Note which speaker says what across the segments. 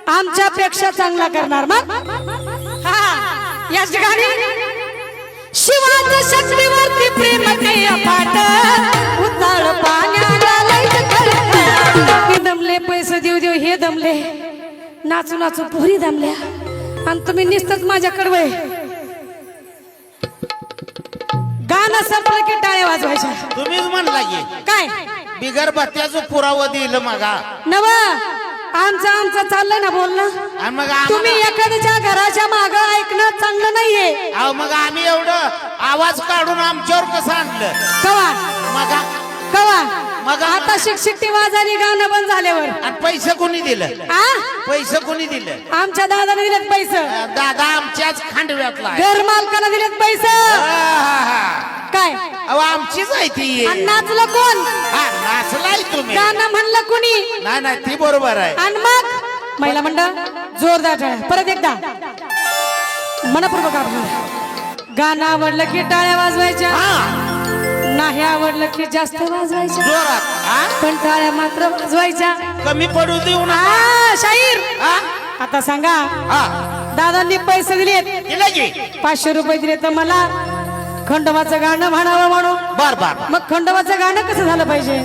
Speaker 1: आमच्यापेक्षा चांगला करणार मग या ठिकाणी शिवाच्या शक्तीवरती प्रेम ते अफाट उताळ पाण्याला मी दमले पैसे देऊ देऊ हे दमले नाचू नाचू पुरी दमल्या आणि तुम्ही निस्तच माझ्याकडे वय गाणं संपलं की टाळ्या वाजवायच्या
Speaker 2: तुम्हीच म्हणला की
Speaker 1: काय
Speaker 2: बिगर बत्त्याचं पुरावा दिलं मगा
Speaker 1: नव आमचं चाललंय ना बोलणं
Speaker 2: आणि मग
Speaker 1: तुम्ही एखाद्याच्या घराच्या माग ऐकणं चांगलं नाहीये
Speaker 2: अहो मग आम्ही एवढं आवाज काढून आमच्यावर कसं आणलं
Speaker 1: कवा
Speaker 2: मग
Speaker 1: कवा
Speaker 2: मग
Speaker 1: आता शिक्षित वाजाने गाणं बंद झाल्यावर
Speaker 2: आणि पैसे कोणी दिलं
Speaker 1: आ
Speaker 2: पैसे कोणी दिलं
Speaker 1: आमच्या दादाने दिलेत पैसे
Speaker 2: दादा आमच्याच खांडव्यातला आहे.
Speaker 1: घर मालकाला दिलेत पैसे काय
Speaker 2: अहो आमचीच आहे ती
Speaker 1: आणि नाचलं कोण
Speaker 2: हा नाचलाय तुम्ही
Speaker 1: गाणं म्हणलं कुणी
Speaker 2: नाही नाही ती बरोबर आहे
Speaker 1: आणि मग महिला मंडळ जोरदार टाळ्या परत एकदा मनपूर्वक आभार गाणं आवडलं की टाळ्या वाजवायच्या नाही आवडलं की जास्त वाजवायच्या
Speaker 2: जोरात
Speaker 1: पण टाळ्या मात्र वाजवायच्या
Speaker 2: कमी पडू देऊ ना
Speaker 1: शाहीर आता सांगा दादांनी पैसे दिलेत
Speaker 2: दिलं की
Speaker 1: 500 रुपये दिले तर मला खंडोबाचं गाणं म्हणावं म्हणून
Speaker 2: बर बर
Speaker 1: मग खंडोबाचं गाणं कसं झालं पाहिजे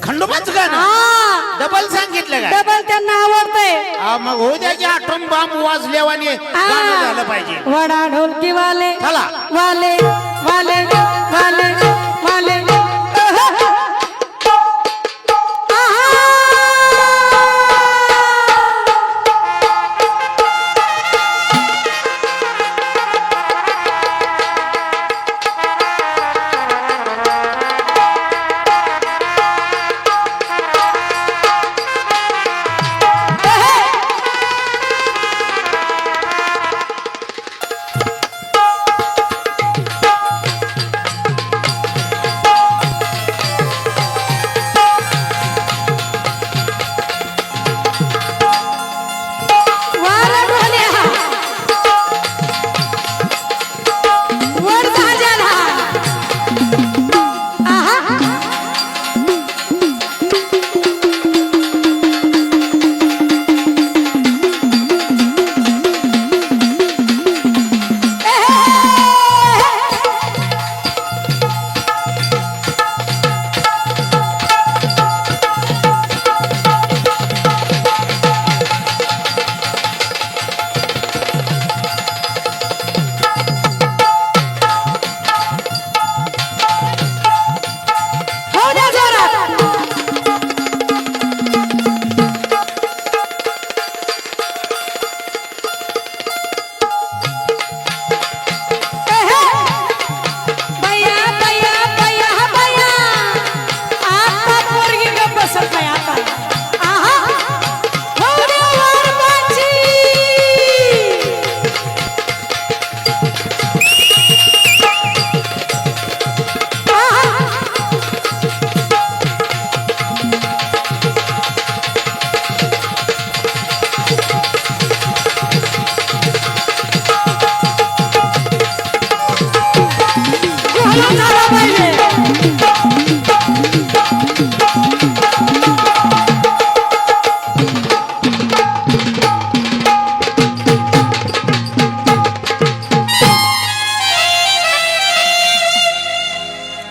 Speaker 2: खंडोबाचं गाणं डबल सांगितलं का
Speaker 1: डबल त्यांना आवडतंय
Speaker 2: मग होऊ द्या की आठवण बाम वाजल्यावाने गाणं झालं पाहिजे
Speaker 1: वडा ढोलकी वाले
Speaker 2: चला
Speaker 1: वाले वाले वाले वाले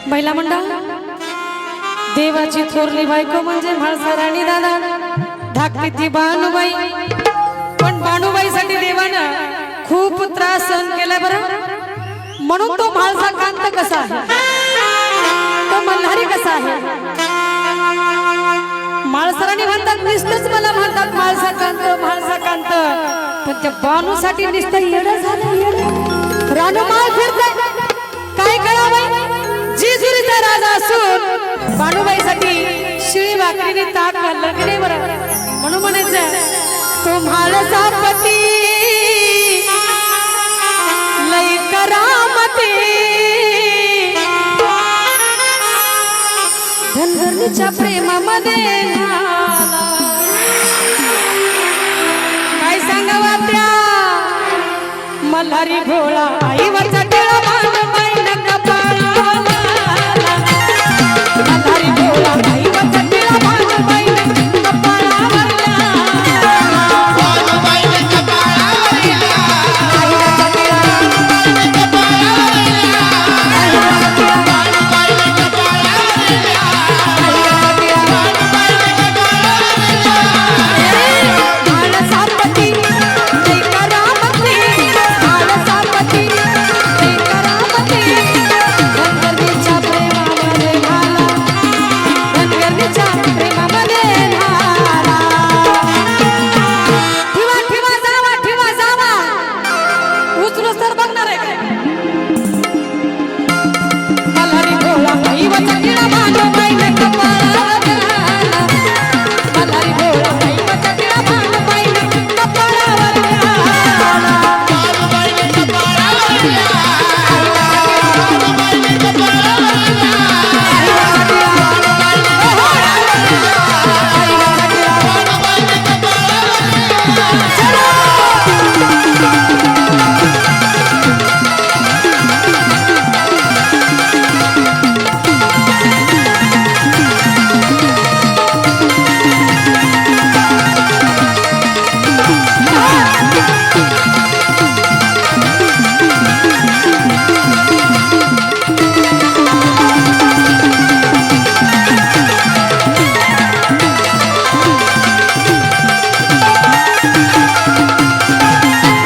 Speaker 1: महिला मंडळ देवाची थोरली बायको म्हणजे म्हाळसा राणी दादा धाकटी ती बाणूबाई पण बाणूबाईसाठी देवानं खूप त्रास सहन केला बरं म्हणून तो म्हाळसा कांत कसा आहे तो मल्हारी कसा आहे म्हाळसाराणी म्हणतात निस्तच मला म्हणतात म्हाळसा कांत पण त्या बाणूसाठी निस्त येडं झालं येडं रानू माळ फिरतंय काय करावं जिजुरीचा राजा असून बाणूबाईसाठी शिळी भाकरीने ताक घाललं की नाही बरं म्हणून म्हणायचं तो म्हाळसा पती लई करामती धनगरणीच्या प्रेमामध्ये काय सांगावा त्या मल्हारी भोळा आईवरचा टिळा बाणूबाई नका पाळा मल्हारी भोळा आईवरचा टिळा बाणूबाई नका पाळा बाईवाचा टिळा भानुबाईनं कपाळावर घाला. मल्हारी भोळा बाईवाचा टिळा भानुबाईनं कपाळावर घाला.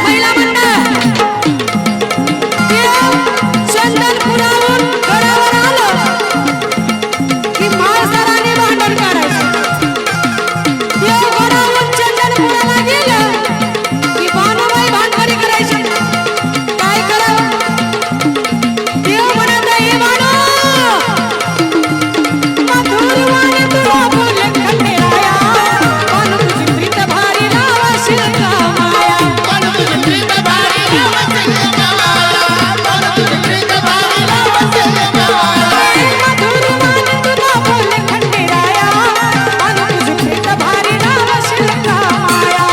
Speaker 1: महिला मंडळ देव चंदनपुराहून गडावर आलं की माळसराने भांडण काढायचं. देव गडावरून चंदनपुराला गेलं की भानुबाई भांडवली करायची. काय करावं? देव म्हणत हे भानू मधुरवाणी तुला बोले खंडेराया. भानू तुझी प्रीत भारी लावशील का माया. मधुरवाणी तुला बोले खंडेराया. भानू तुझी प्रीत भारी लावशील का माया.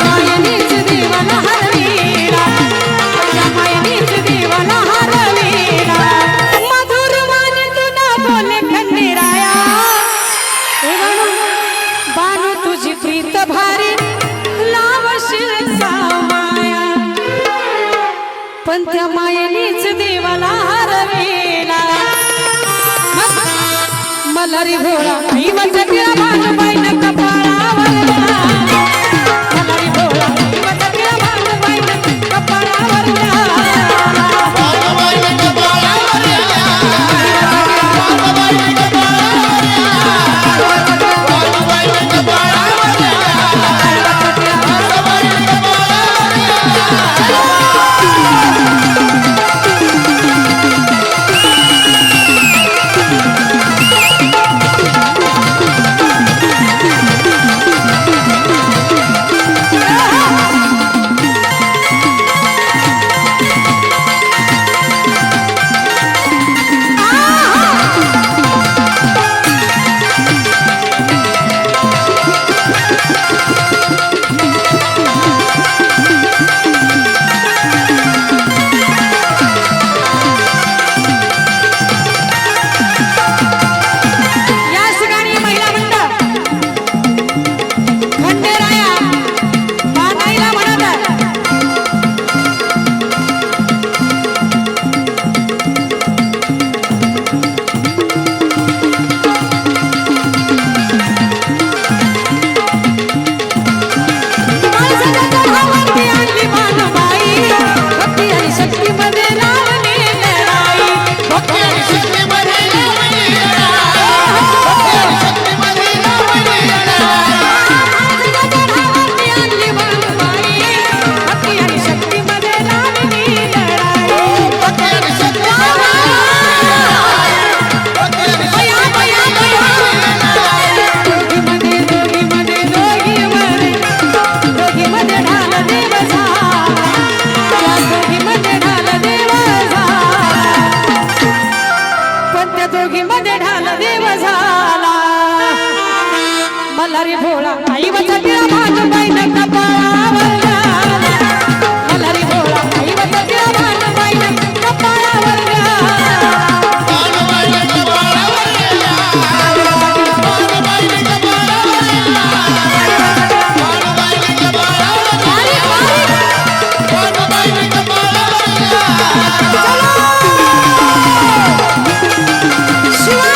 Speaker 1: मायनीच देवाला हरवीला. त्या मायनीच देवाला हरवीला. मधुरवाणी तुला बोले खंडेराया. हे बानू तुझी प्रीत भारी लावशील का माया. पण त्या मायनीच देवाला हरवीला. मल्हारी भोळा बाईवाचा टिळा भानुबाईनं कपाळावर घाला. मल्हारी भोळा बाईवाचा टिळा भानुबाईनं कपाळावर घाला. याच ठिकाणी महिला मंडळ खंडेराया बानाईला म्हणतात. माणसाच्या भावांनी आणली भानुबाई. भक्ती आणि शक्तीमध्ये लावली लढाई. भक्ती आणि शक्तीमध्ये लावली माणसाच्या भावांनी आणली भानुबाई. भक्ती आणि शक्तीमध्ये लावली लढाई. बया बया बया. दोघीमध्ये दोघीमध्ये दोघीमध्ये दोघीमध्ये ढाल देव झाला. त्या दोघीमध्ये ढाल देव झाला. पण त्या दोघीमध्ये ढाल देव झाला. मल्हारी भोळा बाईवाचा टिळा भानुबाईनं कपाळावर घाला. मल्हारी भोळा बाईवाचा टिळा भानुबाईनं कपाळावर घाला. शिवा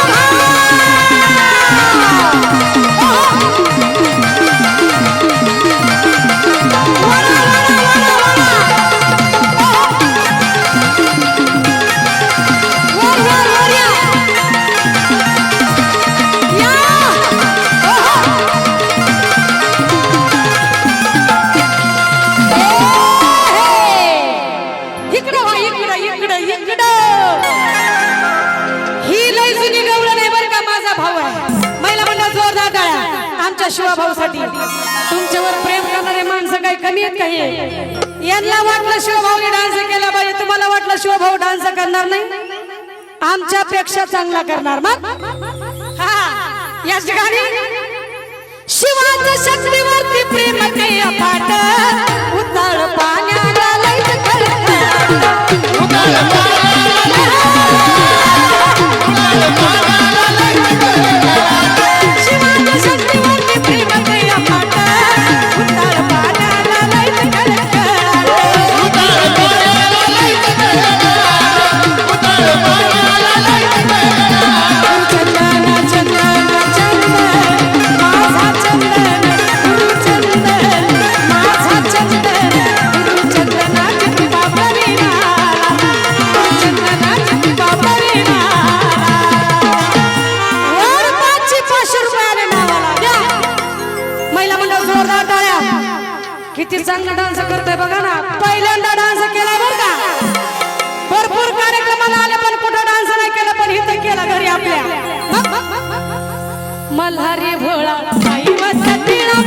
Speaker 1: शिवभाऊसाठी. तुमच्यावर प्रेम करणारे माणसं काही कमी आहेत काही. यांना वाटलं शिवभाऊने डान्स केला पाहिजे, तुम्हाला वाटलं शिवभाऊ डान्स करणार नाही, आमच्यापेक्षा चांगला करणार. मग हा या ठिकाणी शिवाच्या शक्तीवरती प्रेम काही अफाट, उताळ पाण्याला लईच कळकळ. शिवाच्या शक्तीवरती प्रेम काही अफाट, उताळ पाण्याला लईच कळकळ. किती चांगला डान्स करतोय बघा ना. पहिल्यांदा डान्स केला बरं का. भरपूर कार्यक्रमाला आले पण कुठं डान्स नाही केला, पण इथं केला घरी आपल्या. मल्हारी भोळा साई वसतीला